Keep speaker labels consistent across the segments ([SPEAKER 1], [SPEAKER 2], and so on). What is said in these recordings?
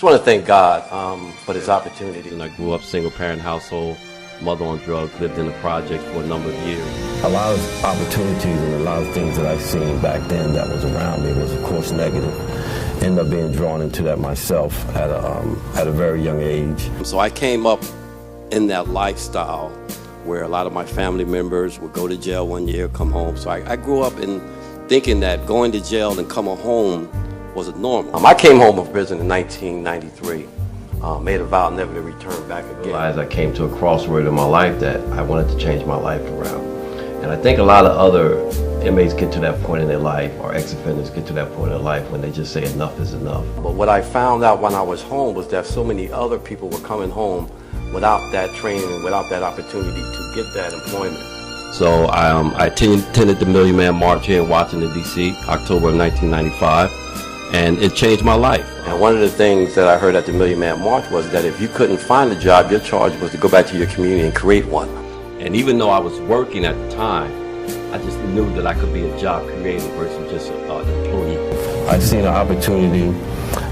[SPEAKER 1] just want to thank God for this opportunity. And I grew up single-parent household, mother on drugs, lived in the projects for a number of years.
[SPEAKER 2] A lot of opportunities and a lot of things that I seen back then that was around me was, of course, negative. Ended up being drawn into that myself at a very young age.
[SPEAKER 1] So I came up in that lifestyle where a lot of my family members would go to jail one year, come home. So I grew up in thinking that going to jail and coming home was normal. I came home from prison in 1993. Made a vow never to return back again.
[SPEAKER 3] As I came to a crossroad in my life that I wanted to change my life around. And I think a lot of other inmates get to that point in their life, or ex-offenders get to that point in their life when they just say enough is enough.
[SPEAKER 1] But what I found out when I was home was that so many other people were coming home without that training, without that opportunity to get that employment. So I attended the Million Man March here in Washington, D.C., October of 1995. And it changed my life. And one of the things that I heard at the Million Man March was that if you couldn't find a job, your charge was to go back to your community and create one. And even though I was working at the time, I just knew that I could be a job creator versus just an employee.
[SPEAKER 2] I've seen an opportunity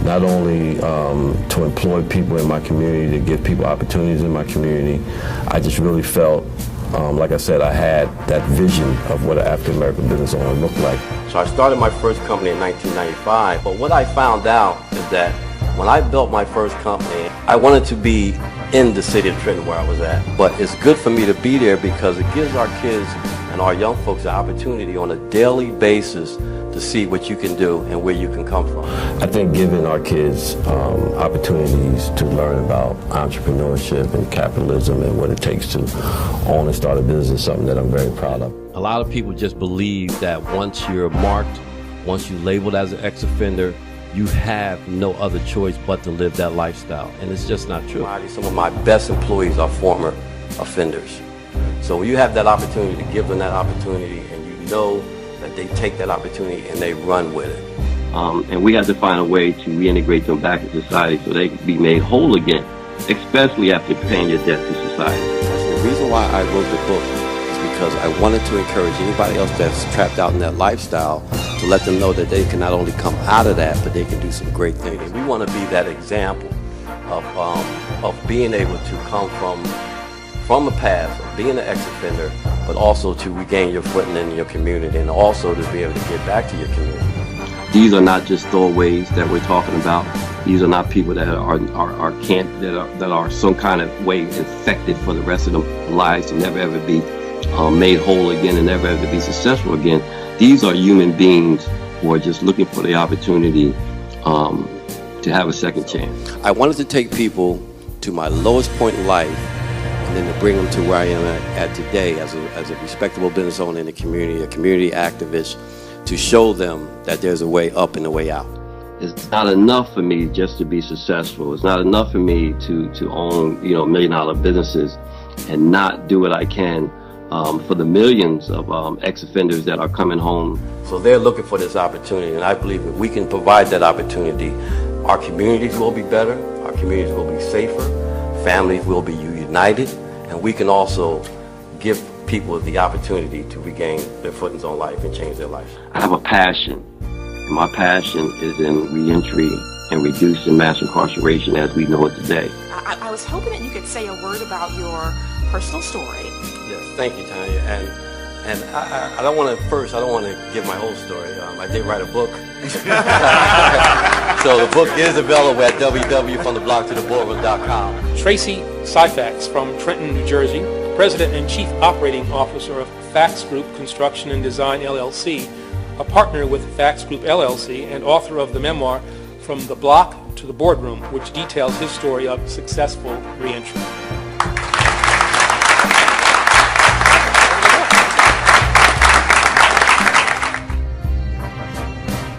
[SPEAKER 2] not only to employ people in my community, to give people opportunities in my community. I just really felt, like I said, I had that vision of what an African-American business owner looked like.
[SPEAKER 1] So I started my first company in 1995, but what I found out is that when I built my first company, I wanted to be in the city of Trenton where I was at. But it's good for me to be there because it gives our kids and our young folks the opportunity on a daily basis to see what you can do and where you can come from.
[SPEAKER 2] I think giving our kids opportunities to learn about entrepreneurship and capitalism and what it takes to own and start a business is something that I'm very proud of.
[SPEAKER 1] A lot of people just believe that once you're marked, once you're labeled as an ex-offender, you have no other choice but to live that lifestyle. And it's just not true. Some of my best employees are former offenders. So when you have that opportunity to give them that opportunity and you know that they take that opportunity and they run with it.
[SPEAKER 3] And we have to find a way to reintegrate them back in society so they can be made whole again, especially after paying your debt to society.
[SPEAKER 1] The reason why I wrote the book is because I wanted to encourage anybody else that's trapped out in that lifestyle to let them know that they can not only come out of that, but they can do some great things. And we want to be that example of being able to come from the past, of being an ex-offender, but also to regain your footing in your community and also to be able to get back to your community.
[SPEAKER 3] These are not just throwaways that we're talking about. These are not people that are some kind of way infected for the rest of their lives to never ever be made whole again and never ever be successful again. These are human beings who are just looking for the opportunity to have a second chance.
[SPEAKER 1] I wanted to take people to my lowest point in life and then to bring them to where I am at today as a respectable business owner in the community, a community activist, to show them that there's a way up and a way out.
[SPEAKER 3] It's not enough for me just to be successful. It's not enough for me to own, $1 million businesses and not do what I can for the millions of ex-offenders that are coming home.
[SPEAKER 1] So they're looking for this opportunity, and I believe if we can provide that opportunity, our communities will be better, our communities will be safer, families will be united, and we can also give people the opportunity to regain their footings on life and change their life.
[SPEAKER 3] I have a passion, and my passion is in reentry and reducing mass incarceration as we know it today.
[SPEAKER 4] I was hoping that you could say a word about your personal story.
[SPEAKER 1] Yes, thank you, Tanya. And I don't want to give my whole story. I did write a book. So the book is available at www.fromtheblocktotheboardroom.com.
[SPEAKER 5] Tracey Syphax from Trenton, New Jersey, President and Chief Operating Officer of Fax Group Construction and Design LLC, a partner with Fax Group LLC, and author of the memoir From the Block to the Boardroom, which details his story of successful reentry.